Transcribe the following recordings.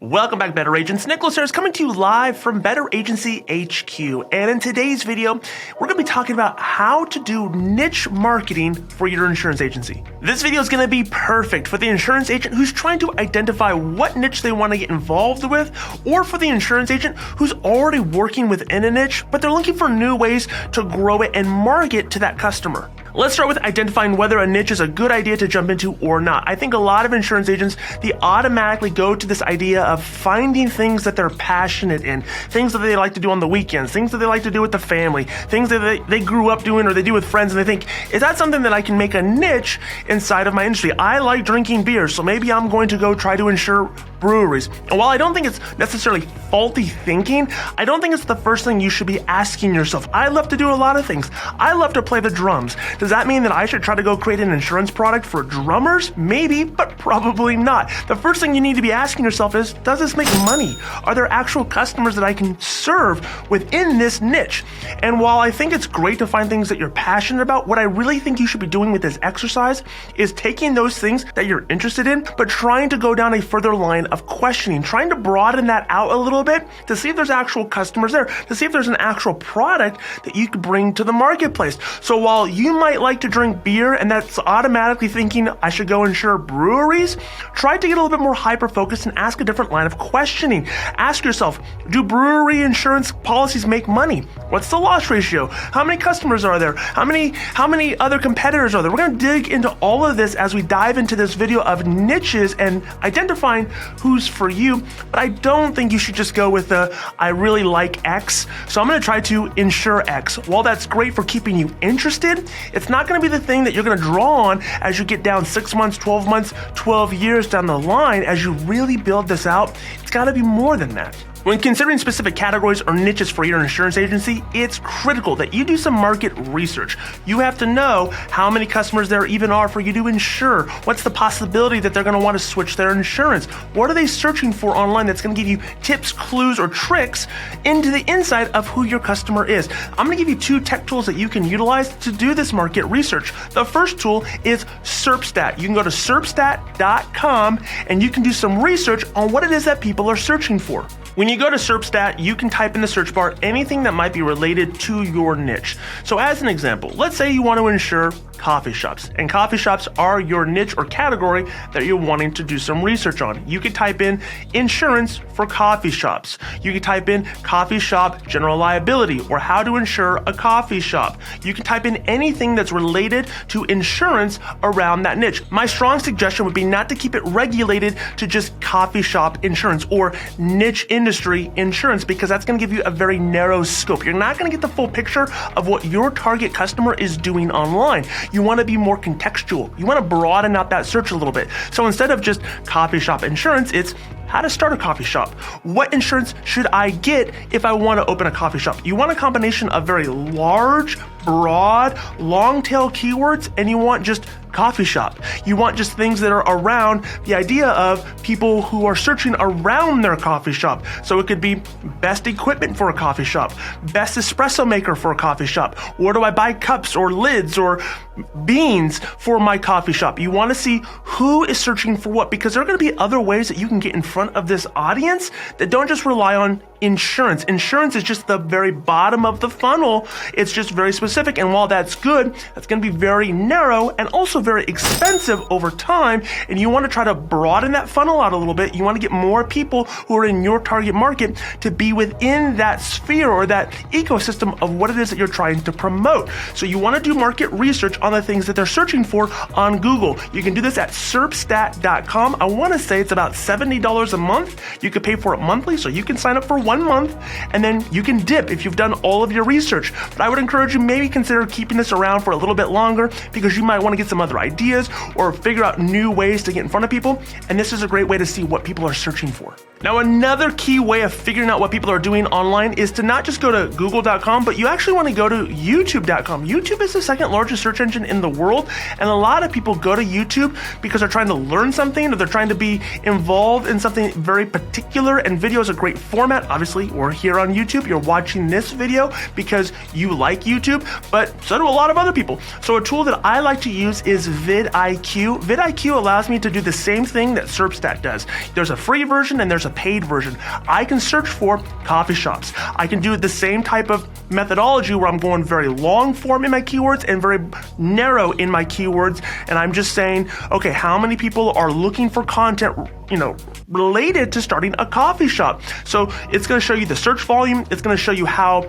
Welcome back, Better Agents. Nicholas Ayers coming to you live from Better Agency HQ. And in today's video, we're going to be talking about how to do niche marketing for your insurance agency. This video is going to be perfect for the insurance agent who's trying to identify what niche they want to get involved with, or for the insurance agent who's already working within a niche, but they're looking for new ways to grow it and market to that customer. Let's start with identifying whether a niche is a good idea to jump into or not. I think a lot of insurance agents, they automatically go to this idea of finding things that they're passionate in, things that they like to do on the weekends, things that they like to do with the family, things that they grew up doing or they do with friends, and they think, is that something that I can make a niche inside of my industry? I like drinking beer, so maybe I'm going to go try to insure breweries. And while I don't think it's necessarily faulty thinking, I don't think it's the first thing you should be asking yourself. I love to do a lot of things. I love to play the drums. Does that mean that I should try to go create an insurance product for drummers? Maybe, but probably not. The first thing you need to be asking yourself is, does this make money? Are there actual customers that I can serve within this niche? And while I think it's great to find things that you're passionate about, what I really think you should be doing with this exercise is taking those things that you're interested in, but trying to go down a further line of questioning, trying to broaden that out a little bit to see if there's actual customers there, to see if there's an actual product that you could bring to the marketplace. So while you might like to drink beer and that's automatically thinking I should go insure breweries, try to get a little bit more hyper-focused and ask a different line of questioning. Ask yourself, do brewery insurance policies make money? What's the loss ratio? How many customers are there? How many other competitors are there? We're going to dig into all of this as we dive into this video of niches and identifying who's for you. But I don't think you should just go with I really like X, so I'm going to try to insure X. While that's great for keeping you interested, it's not going to be the thing that you're going to draw on as you get down 6 months, 12 months, 12 years down the line. As you really build this out, it's got to be more than that. When considering specific categories or niches for your insurance agency, it's critical that you do some market research. You have to know how many customers there even are for you to insure. What's the possibility that they're going to want to switch their insurance? What are they searching for online that's going to give you tips, clues, or tricks into the inside of who your customer is? I'm going to give you 2 tech tools that you can utilize to do this market research. The first tool is SERPstat. You can go to SERPstat.com and you can do some research on what it is that people are searching for. When you go to SERPstat, you can type in the search bar anything that might be related to your niche. So as an example, let's say you want to insure coffee shops, and coffee shops are your niche or category that you're wanting to do some research on. You could type in insurance for coffee shops. You could type in coffee shop general liability or how to insure a coffee shop. You can type in anything that's related to insurance around that niche. My strong suggestion would be not to keep it regulated to just coffee shop insurance or niche industry insurance, because that's going to give you a very narrow scope. You're not going to get the full picture of what your target customer is doing online. You want to be more contextual. You want to broaden out that search a little bit. So instead of just coffee shop insurance, it's how to start a coffee shop. What insurance should I get if I want to open a coffee shop? You want a combination of very large, broad, long tail keywords, and you want just coffee shop. You want just things that are around the idea of people who are searching around their coffee shop. So it could be best equipment for a coffee shop, best espresso maker for a coffee shop. Where do I buy cups or lids or beans for my coffee shop? You want to see who is searching for what, because there are going to be other ways that you can get in front of this audience that don't just rely on insurance. Insurance is just the very bottom of the funnel. It's just very specific. And while that's good, that's going to be very narrow and also very expensive over time. And you want to try to broaden that funnel out a little bit. You want to get more people who are in your target market to be within that sphere or that ecosystem of what it is that you're trying to promote. So you want to do market research on the things that they're searching for on Google. You can do this at SERPstat.com. I want to say it's about $70 a month. You could pay for it monthly, so you can sign up for 1 month and then you can dip if you've done all of your research. But I would encourage you maybe consider keeping this around for a little bit longer, because you might want to get some other ideas or figure out new ways to get in front of people. And this is a great way to see what people are searching for. Now, another key way of figuring out what people are doing online is to not just go to google.com, but you actually want to go to youtube.com. YouTube is the second largest search engine in the world, and a lot of people go to YouTube because they're trying to learn something or they're trying to be involved in something very particular, and video is a great format. Obviously, we're here on YouTube. You're watching this video because you like YouTube, but so do a lot of other people. So a tool that I like to use is vidIQ. vidIQ allows me to do the same thing that SERPstat does. There's a free version and there's a paid version. I can search for coffee shops. I can do the same type of methodology where I'm going very long form in my keywords and very narrow in my keywords. And I'm just saying, okay, how many people are looking for content, related to starting a coffee shop? So it's going to show you the search volume. It's going to show you how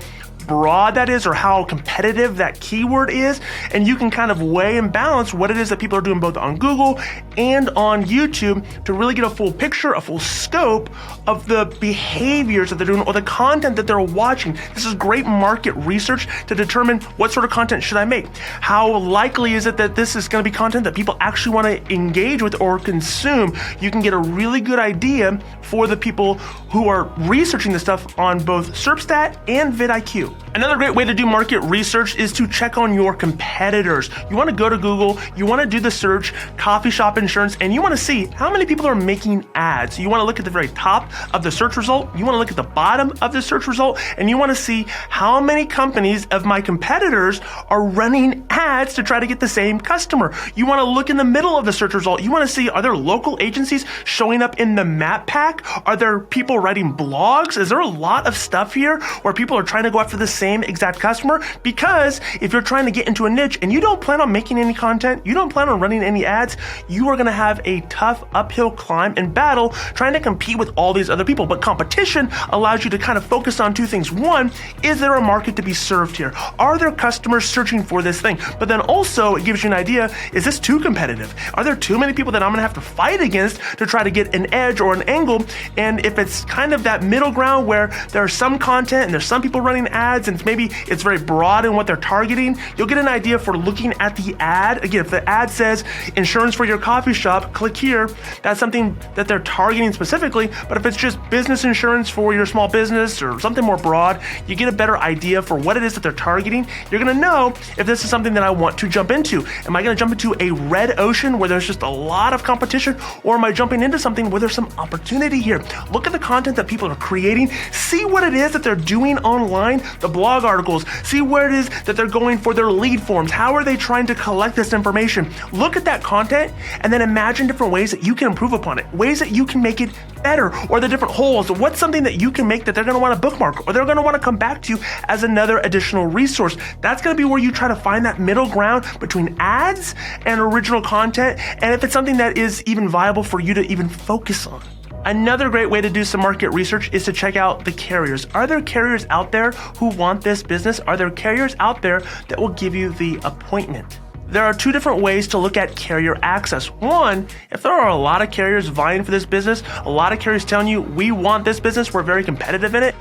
broad that is or how competitive that keyword is, and you can kind of weigh and balance what it is that people are doing both on Google and on YouTube to really get a full picture, a full scope of the behaviors that they're doing or the content that they're watching. This is great market research to determine what sort of content should I make. How likely is it that this is going to be content that people actually want to engage with or consume? You can get a really good idea for the people who are researching this stuff on both SERPstat and vidIQ. Another great way to do market research is to check on your competitors. You want to go to Google, you want to do the search, coffee shop insurance, and you want to see how many people are making ads. You want to look at the very top of the search result, you want to look at the bottom of the search result, and you want to see how many companies of my competitors are running ads to try to get the same customer. You want to look in the middle of the search result. You want to see, are there local agencies showing up in the map pack? Are there people writing blogs? Is there a lot of stuff here where people are trying to go after the same exact customer? Because if you're trying to get into a niche and you don't plan on making any content, you don't plan on running any ads, you are going to have a tough uphill climb and battle trying to compete with all these other people. But competition allows you to kind of focus on two things. One, is there a market to be served here? Are there customers searching for this thing? But then also it gives you an idea, is this too competitive? Are there too many people that I'm going to have to fight against to try to get an edge or an angle? And if it's kind of that middle ground where there's some content and there's some people running ads and maybe it's very broad in what they're targeting, you'll get an idea for looking at the ad. Again, if the ad says insurance for your coffee shop, click here. That's something that they're targeting specifically. But if it's just business insurance for your small business or something more broad, you get a better idea for what it is that they're targeting. You're going to know if this is something that I want to jump into. Am I going to jump into a red ocean where there's just a lot of competition, or am I jumping into something where there's some opportunity here? Look at the content that people are creating. See what it is that they're doing online, the blog articles. See where it is that they're going for their lead forms. How are they trying to collect this information? Look at that content and then imagine different ways that you can improve upon it, ways that you can make it better, or the different holes. What's something that you can make that they're going to want to bookmark, or they're going to want to come back to you as another additional resource? That's going to be where you try to find that middle ground between ads and original content, and if it's something that is even viable for you to even focus on. Another great way to do some market research is to check out the carriers. Are there carriers out there who want this business? Are there carriers out there that will give you the appointment? There are two different ways to look at carrier access. One, if there are a lot of carriers vying for this business, a lot of carriers telling you, we want this business, we're very competitive in it,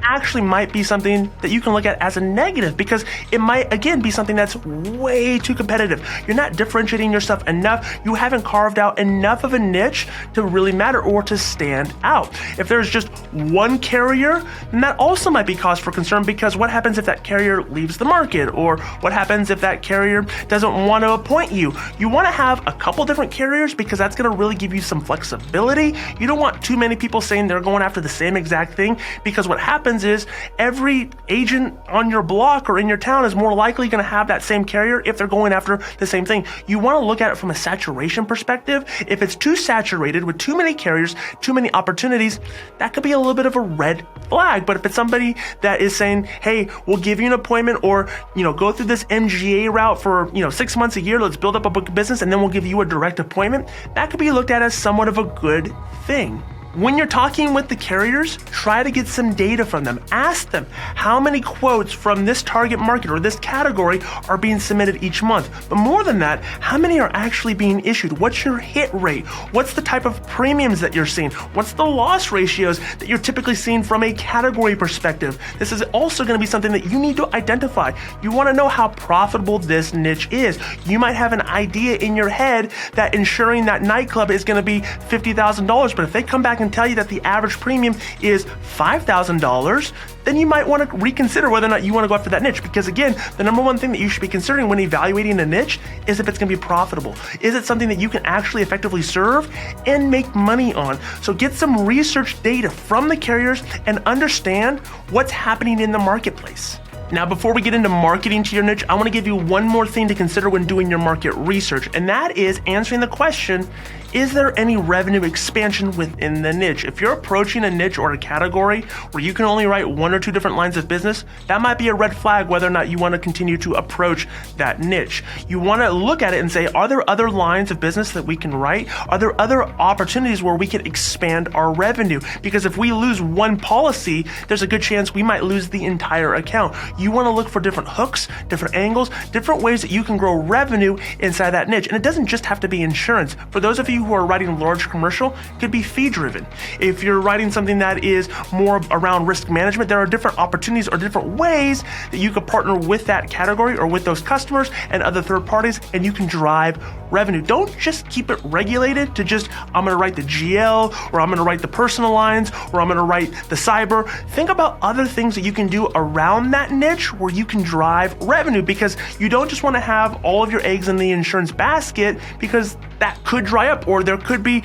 actually might be something that you can look at as a negative, because it might again be something that's way too competitive. You're not differentiating yourself enough. You haven't carved out enough of a niche to really matter or to stand out. If there's just one carrier, then that also might be cause for concern, because what happens if that carrier leaves the market, or what happens if that carrier doesn't want to appoint you? You want to have a couple different carriers because that's going to really give you some flexibility. You don't want too many people saying they're going after the same exact thing, because what happens is every agent on your block or in your town is more likely going to have that same carrier if they're going after the same thing. You want to look at it from a saturation perspective. If it's too saturated with too many carriers, too many opportunities, that could be a little bit of a red flag. But if it's somebody that is saying, hey, we'll give you an appointment, or go through this MGA route for 6 months, a year, let's build up a book of business, and then we'll give you a direct appointment, that could be looked at as somewhat of a good thing. When you're talking with the carriers, try to get some data from them. Ask them how many quotes from this target market or this category are being submitted each month. But more than that, how many are actually being issued? What's your hit rate? What's the type of premiums that you're seeing? What's the loss ratios that you're typically seeing from a category perspective? This is also going to be something that you need to identify. You want to know how profitable this niche is. You might have an idea in your head that insuring that nightclub is going to be $50,000, but if they come back and tell you that the average premium is $5,000, then you might want to reconsider whether or not you want to go after that niche. Because again, the number one thing that you should be considering when evaluating a niche is if it's going to be profitable. Is it something that you can actually effectively serve and make money on? So get some research data from the carriers and understand what's happening in the marketplace. Now, before we get into marketing to your niche, I want to give you one more thing to consider when doing your market research, and that is answering the question, is there any revenue expansion within the niche? If you're approaching a niche or a category where you can only write one or two different lines of business, that might be a red flag whether or not you want to continue to approach that niche. You want to look at it and say, are there other lines of business that we can write? Are there other opportunities where we can expand our revenue? Because if we lose one policy, there's a good chance we might lose the entire account. You want to look for different hooks, different angles, different ways that you can grow revenue inside that niche. And it doesn't just have to be insurance. For those of you who are writing large commercial, it could be fee driven. If you're writing something that is more around risk management, there are different opportunities or different ways that you could partner with that category or with those customers and other third parties, and you can drive revenue. Don't just keep it regulated to just, I'm going to write the GL, or I'm going to write the personal lines, or I'm going to write the cyber. Think about other things that you can do around that niche where you can drive revenue, because you don't just want to have all of your eggs in the insurance basket, because that could dry up, or there could be,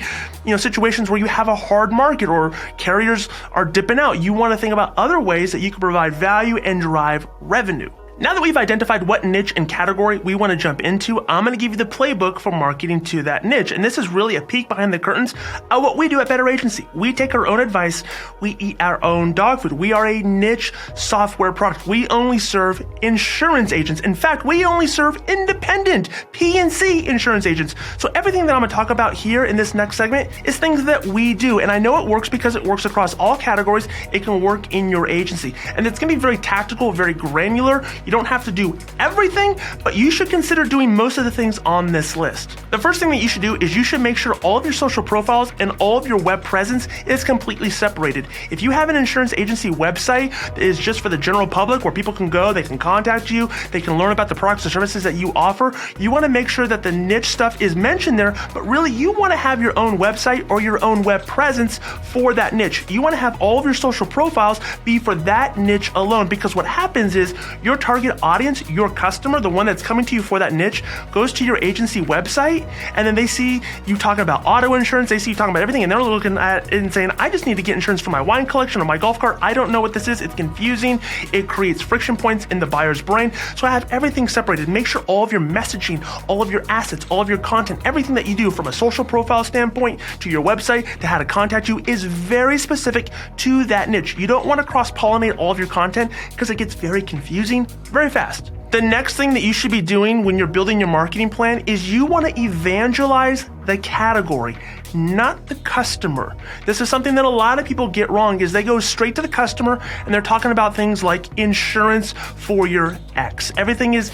situations where you have a hard market or carriers are dipping out. You want to think about other ways that you can provide value and drive revenue. Now that we've identified what niche and category we want to jump into, I'm going to give you the playbook for marketing to that niche. And this is really a peek behind the curtains of what we do at Better Agency. We take our own advice. We eat our own dog food. We are a niche software product. We only serve insurance agents. In fact, we only serve independent P&C insurance agents. So everything that I'm going to talk about here in this next segment is things that we do. And I know it works because it works across all categories. It can work in your agency. And it's going to be very tactical, very granular. You don't have to do everything, but you should consider doing most of the things on this list. The first thing that you should do is you should make sure all of your social profiles and all of your web presence is completely separated. If you have an insurance agency website that is just for the general public where people can go, they can contact you, they can learn about the products and services that you offer, you want to make sure that the niche stuff is mentioned there, but really you want to have your own website or your own web presence for that niche. You want to have all of your social profiles be for that niche alone, because what happens is your target audience, your customer, the one that's coming to you for that niche, goes to your agency website, and then they see you talking about auto insurance, they see you talking about everything, and they're looking at it and saying, I just need to get insurance for my wine collection or my golf cart. I don't know what this is. It's confusing. It creates friction points in the buyer's brain. So I have everything separated. Make sure all of your messaging, all of your assets, all of your content, everything that you do from a social profile standpoint to your website to how to contact you is very specific to that niche. You don't want to cross-pollinate all of your content because it gets very confusing very fast. The next thing that you should be doing when you're building your marketing plan is you want to evangelize the category, not the customer. This is something that a lot of people get wrong, is they go straight to the customer and they're talking about things like insurance for your ex. Everything is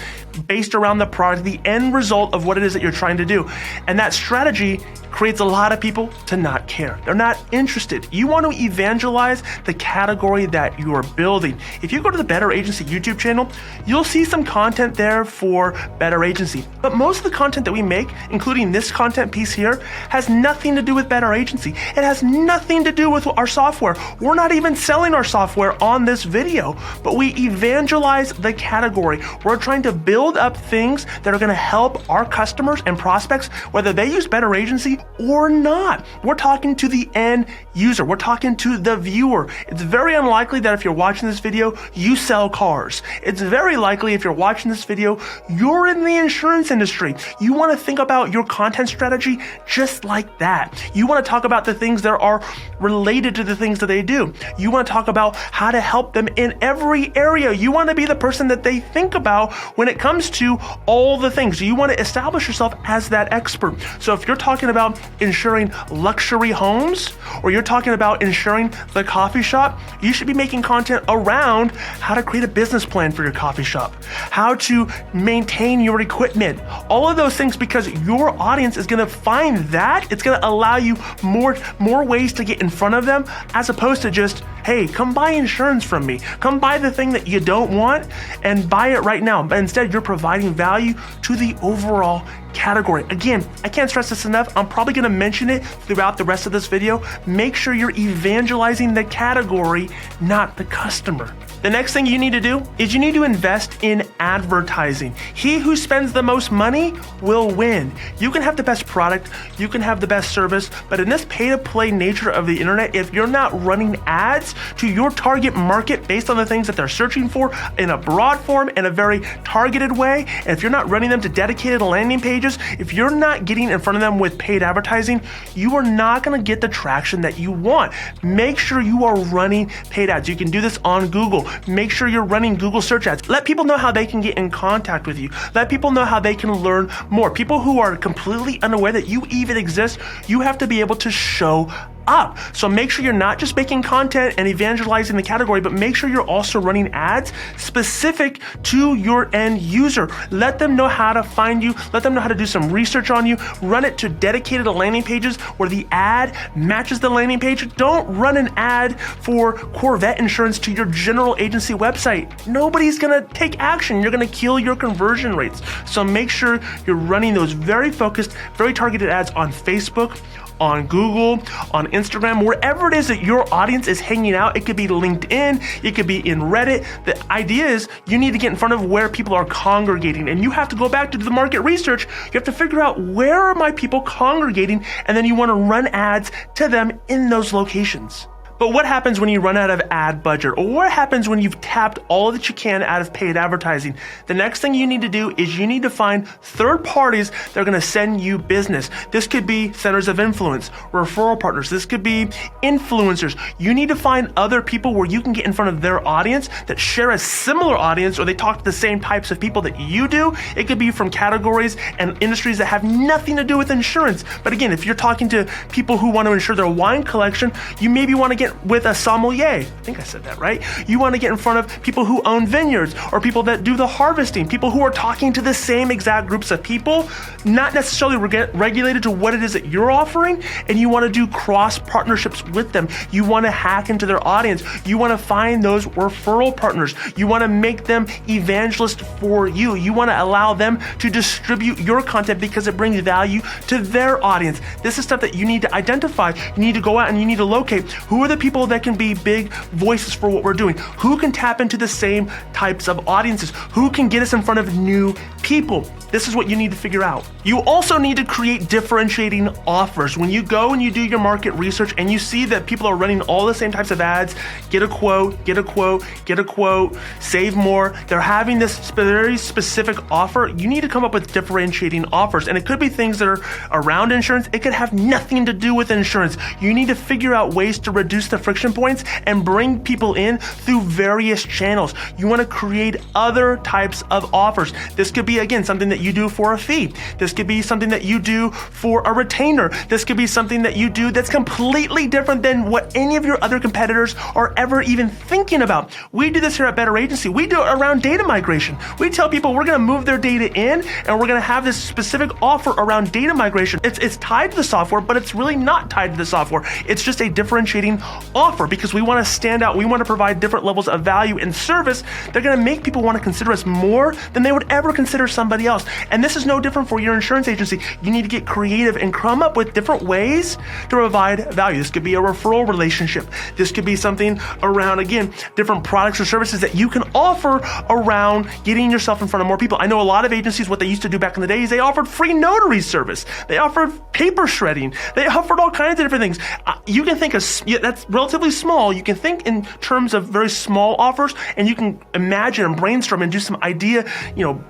based around the product, the end result of what it is that you're trying to do. And that strategy creates a lot of people to not care. They're not interested. You want to evangelize the category that you are building. If you go to the Better Agency YouTube channel, you'll see some content there for Better Agency. But most of the content that we make, including this content piece here, has nothing to do with Better Agency. It has nothing to do with our software. We're not even selling our software on this video, but we evangelize the category. We're trying to build up things that are going to help our customers and prospects, whether they use Better Agency or not. We're talking to the end user. We're talking to the viewer. It's very unlikely that if you're watching this video, you sell cars. It's very likely if you're watching this video, you're in the insurance industry. You want to think about your content strategy just like that. You want to talk about the things that are related to the things that they do. You want to talk about how to help them in every area. You want to be the person that they think about when it comes to all the things. You want to establish yourself as that expert. So if you're talking about insuring luxury homes, or you're talking about insuring the coffee shop, you should be making content around how to create a business plan for your coffee shop, how to maintain your equipment, all of those things, because your audience is going to find that. It's going to allow you more ways to get in front of them, as opposed to just, hey, come buy insurance from me. Come buy the thing that you don't want and buy it right now. But instead, you're providing value to the overall category. Again, I can't stress this enough. I'm probably going to mention it throughout the rest of this video. Make sure you're evangelizing the category, not the customer. The next thing you need to do is you need to invest in advertising. He who spends the most money will win. You can have the best product, you can have the best service, but in this pay-to-play nature of the internet, if you're not running ads to your target market based on the things that they're searching for in a broad form, in a very targeted way, and if you're not running them to dedicated landing pages, if you're not getting in front of them with paid advertising, you are not going to get the traction that you want. Make sure you are running paid ads. You can do this on Google. Make sure you're running Google search ads. Let people know how they can get in contact with you. Let people know how they can learn more. People who are completely unaware that you even exist, you have to be able to show up. So make sure you're not just making content and evangelizing the category, but make sure you're also running ads specific to your end user. Let them know how to find you. Let them know how to do some research on you. Run it to dedicated landing pages where the ad matches the landing page. Don't run an ad for Corvette insurance to your general agency website. Nobody's gonna take action. You're gonna kill your conversion rates. So make sure you're running those very focused, very targeted ads on Facebook, on Google, on Instagram, wherever it is that your audience is hanging out. It could be LinkedIn, it could be in Reddit. The idea is you need to get in front of where people are congregating, and you have to go back to the market research. You have to figure out, where are my people congregating, and then you want to run ads to them in those locations. But what happens when you run out of ad budget? Or what happens when you've tapped all that you can out of paid advertising? The next thing you need to do is you need to find third parties that are going to send you business. This could be centers of influence, referral partners. This could be influencers. You need to find other people where you can get in front of their audience that share a similar audience, or they talk to the same types of people that you do. It could be from categories and industries that have nothing to do with insurance. But again, if you're talking to people who want to insure their wine collection, you maybe want to get with a sommelier. I think I said that right. You want to get in front of people who own vineyards, or people that do the harvesting, people who are talking to the same exact groups of people, not necessarily regulated to what it is that you're offering, and you want to do cross partnerships with them. You want to hack into their audience. You want to find those referral partners. You want to make them evangelists for you. You want to allow them to distribute your content because it brings value to their audience. This is stuff that you need to identify. You need to go out and you need to locate who are the people that can be big voices for what we're doing, who can tap into the same types of audiences, who can get us in front of new people. This is what you need to figure out. You also need to create differentiating offers. When you go and you do your market research and you see that people are running all the same types of ads, get a quote, get a quote, get a quote, save more, they're having this very specific offer, you need to come up with differentiating offers. And it could be things that are around insurance. It could have nothing to do with insurance. You need to figure out ways to reduce the friction points and bring people in through various channels. You want to create other types of offers. This could be, again, something that you do for a fee. This could be something that you do for a retainer. This could be something that you do that's completely different than what any of your other competitors are ever even thinking about. We do this here at Better Agency. We do it around data migration. We tell people we're going to move their data in, and we're going to have this specific offer around data migration. It's tied to the software, but it's really not tied to the software. It's just a differentiating offer because we want to stand out. We want to provide different levels of value and service. They're going to make people want to consider us more than they would ever consider somebody else. And this is no different for your insurance agency. You need to get creative and come up with different ways to provide value. This could be a referral relationship. This could be something around, again, different products or services that you can offer around getting yourself in front of more people. I know a lot of agencies, what they used to do back in the day is they offered free notary service. They offered paper shredding. They offered all kinds of different things. You can think of, that's relatively small. You can think in terms of very small offers, and you can imagine and brainstorm and do some idea,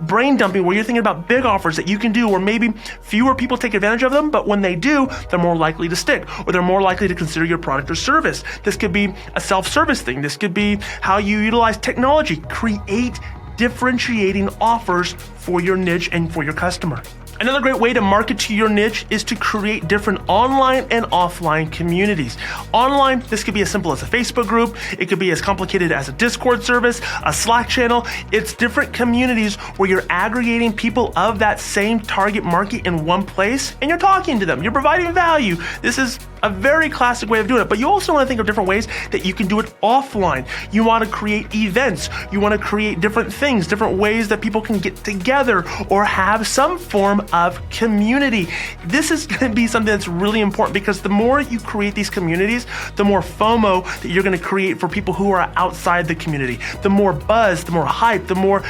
brain dumping where you're thinking about big offers that you can do where maybe fewer people take advantage of them, but when they do, they're more likely to stick, or they're more likely to consider your product or service. This could be a self-service thing. This could be how you utilize technology. Create differentiating offers for your niche and for your customer. Another great way to market to your niche is to create different online and offline communities. Online, this could be as simple as a Facebook group. It could be as complicated as a Discord service, a Slack channel. It's different communities where you're aggregating people of that same target market in one place, and you're talking to them. You're providing value. This is a very classic way of doing it, but you also want to think of different ways that you can do it offline. You want to create events. You want to create different things, different ways that people can get together or have some form of community. This is going to be something that's really important because the more you create these communities, the more FOMO that you're going to create for people who are outside the community. The more buzz, the more hype, the more,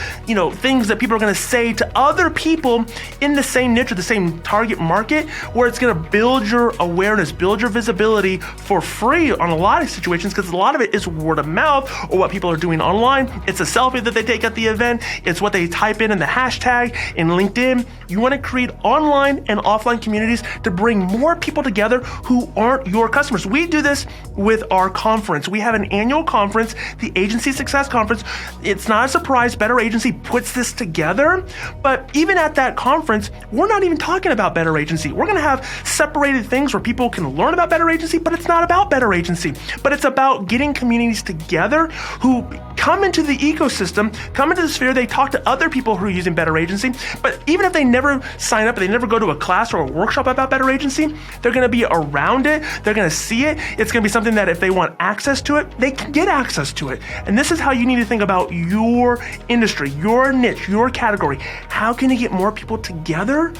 things that people are going to say to other people in the same niche or the same target market, where it's going to build your awareness, build your visibility for free on a lot of situations, because a lot of it is word of mouth or what people are doing online. It's a selfie that they take at the event. It's what they type in the hashtag in LinkedIn. You want to create online and offline communities to bring more people together who aren't your customers. We do this with our conference. We have an annual conference, the Agency Success Conference. It's not a surprise. Better Agency puts this together. But even at that conference, we're not even talking about Better Agency. We're going to have separated things where people can learn about Better Agency, but it's not about Better Agency. But it's about getting communities together who come into the ecosystem, come into the sphere, they talk to other people who are using Better Agency, but even if they never sign up, they never go to a class or a workshop about Better Agency, they're gonna be around it, they're gonna see it, it's gonna be something that if they want access to it, they can get access to it. And this is how you need to think about your industry, your niche, your category. How can you get more people together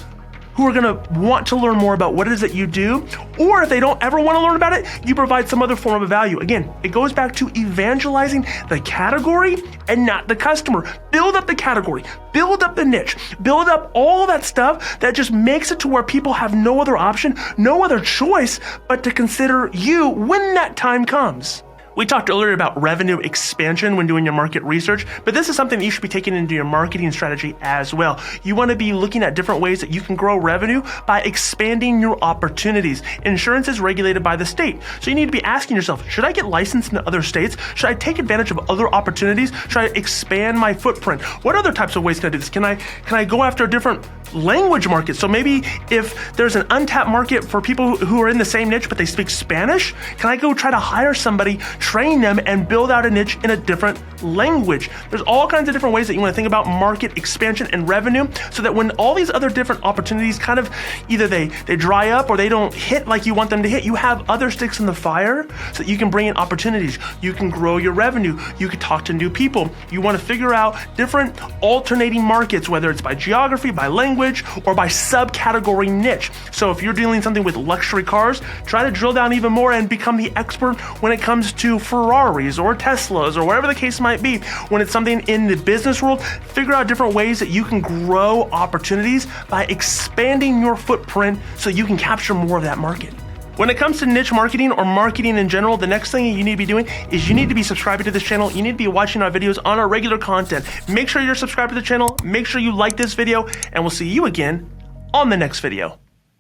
who are gonna want to learn more about what it is that you do? Or if they don't ever wanna learn about it, you provide some other form of value. Again, it goes back to evangelizing the category and not the customer. Build up the category, build up the niche, build up all that stuff that just makes it to where people have no other option, no other choice but to consider you when that time comes. We talked earlier about revenue expansion when doing your market research, but this is something that you should be taking into your marketing strategy as well. You want to be looking at different ways that you can grow revenue by expanding your opportunities. Insurance is regulated by the state, so you need to be asking yourself, should I get licensed in other states? Should I take advantage of other opportunities? Should I expand my footprint? What other types of ways can I do this? Can I go after a different language market? So maybe if there's an untapped market for people who are in the same niche but they speak Spanish, can I go try to hire somebody, train them, and build out a niche in a different language? There's all kinds of different ways that you want to think about market expansion and revenue, so that when all these other different opportunities kind of either they dry up or they don't hit like you want them to hit, you have other sticks in the fire so that you can bring in opportunities. You can grow your revenue. You can talk to new people. You want to figure out different alternating markets, whether it's by geography, by language, or by subcategory niche. So if you're dealing something with luxury cars, try to drill down even more and become the expert when it comes to Ferraris or Teslas or whatever the case might be. When it's something in the business world, figure out different ways that you can grow opportunities by expanding your footprint so you can capture more of that market. When it comes to niche marketing or marketing in general, the next thing you need to be doing is you need to be subscribing to this channel. You need to be watching our videos on our regular content. Make sure you're subscribed to the channel. Make sure you like this video, and we'll see you again on the next video.